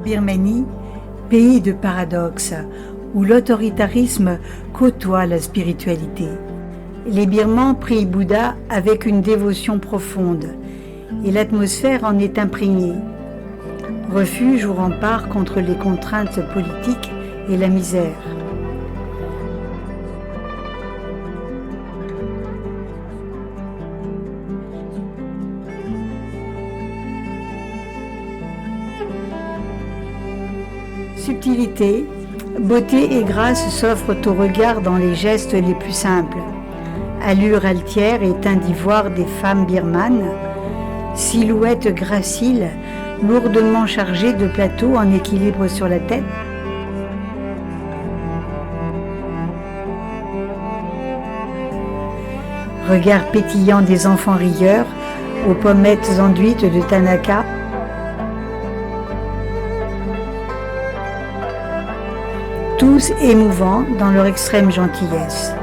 Birmanie, pays de paradoxes, où l'autoritarisme côtoie la spiritualité. Les Birmans prient Bouddha avec une dévotion profonde, et l'atmosphère en est imprégnée. Refuge ou rempart contre les contraintes politiques et la misère. Subtilité, beauté et grâce s'offrent au regard dans les gestes les plus simples. Allure altière et teint d'ivoire des femmes birmanes, silhouette gracile, lourdement chargée de plateaux en équilibre sur la tête. Regard pétillant des enfants rieurs aux pommettes enduites de Tanaka. Tous émouvants dans leur extrême gentillesse.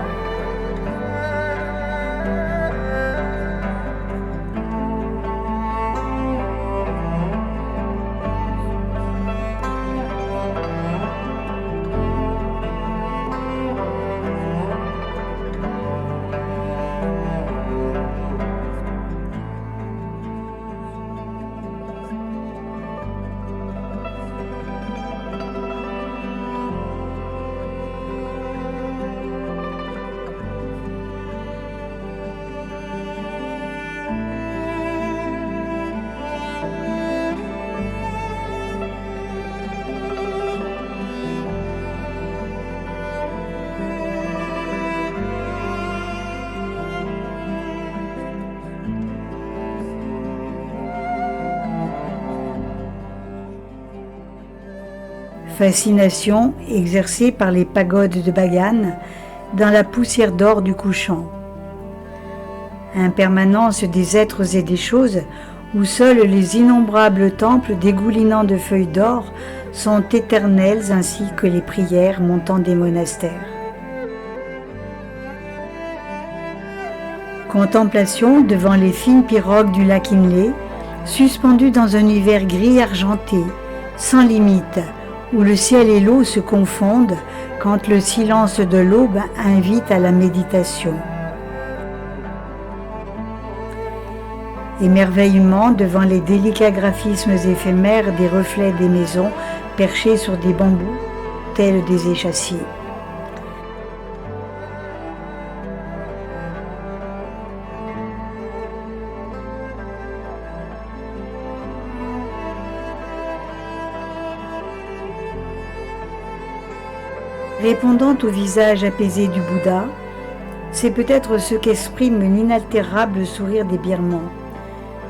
Fascination exercée par les pagodes de Bagan dans la poussière d'or du couchant. Impermanence des êtres et des choses où seuls les innombrables temples dégoulinant de feuilles d'or sont éternels ainsi que les prières montant des monastères. Contemplation devant les fines pirogues du lac Inle, suspendues dans un univers gris argenté, sans limite, où le ciel et l'eau se confondent quand le silence de l'aube invite à la méditation. Émerveillement devant les délicats graphismes éphémères des reflets des maisons perchées sur des bambous, tels des échassiers. Répondant au visage apaisé du Bouddha, c'est peut-être ce qu'exprime l'inaltérable sourire des Birmans,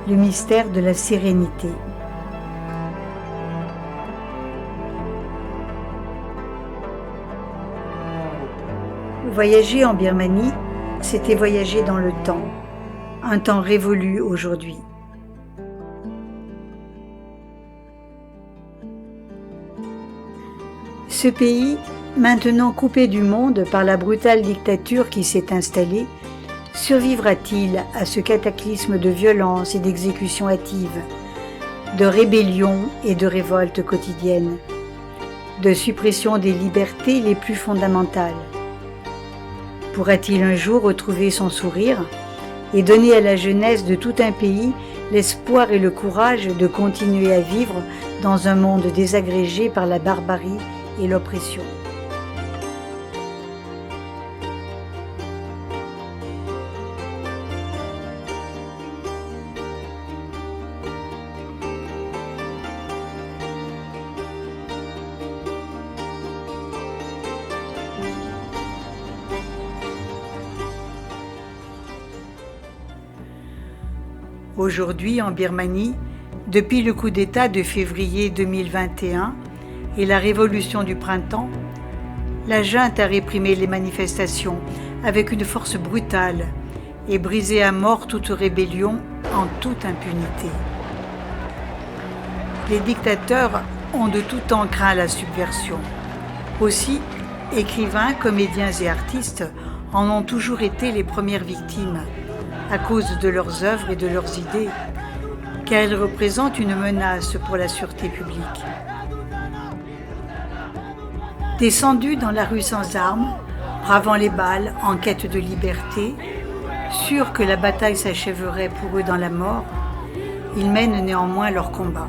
le mystère de la sérénité. Voyager en Birmanie, c'était voyager dans le temps, un temps révolu aujourd'hui. Ce pays, maintenant coupé du monde par la brutale dictature qui s'est installée, survivra-t-il à ce cataclysme de violence et d'exécution hâtive, de rébellion et de révolte quotidienne, de suppression des libertés les plus fondamentales? Pourra-t-il un jour retrouver son sourire et donner à la jeunesse de tout un pays l'espoir et le courage de continuer à vivre dans un monde désagrégé par la barbarie et l'oppression? Aujourd'hui, en Birmanie, depuis le coup d'État de février 2021 et la révolution du printemps, la junte a réprimé les manifestations avec une force brutale et brisé à mort toute rébellion en toute impunité. Les dictateurs ont de tout temps craint la subversion. Aussi, écrivains, comédiens et artistes en ont toujours été les premières victimes, à cause de leurs œuvres et de leurs idées, car elles représentent une menace pour la sûreté publique. Descendus dans la rue sans armes, bravant les balles en quête de liberté, sûrs que la bataille s'achèverait pour eux dans la mort, ils mènent néanmoins leur combat.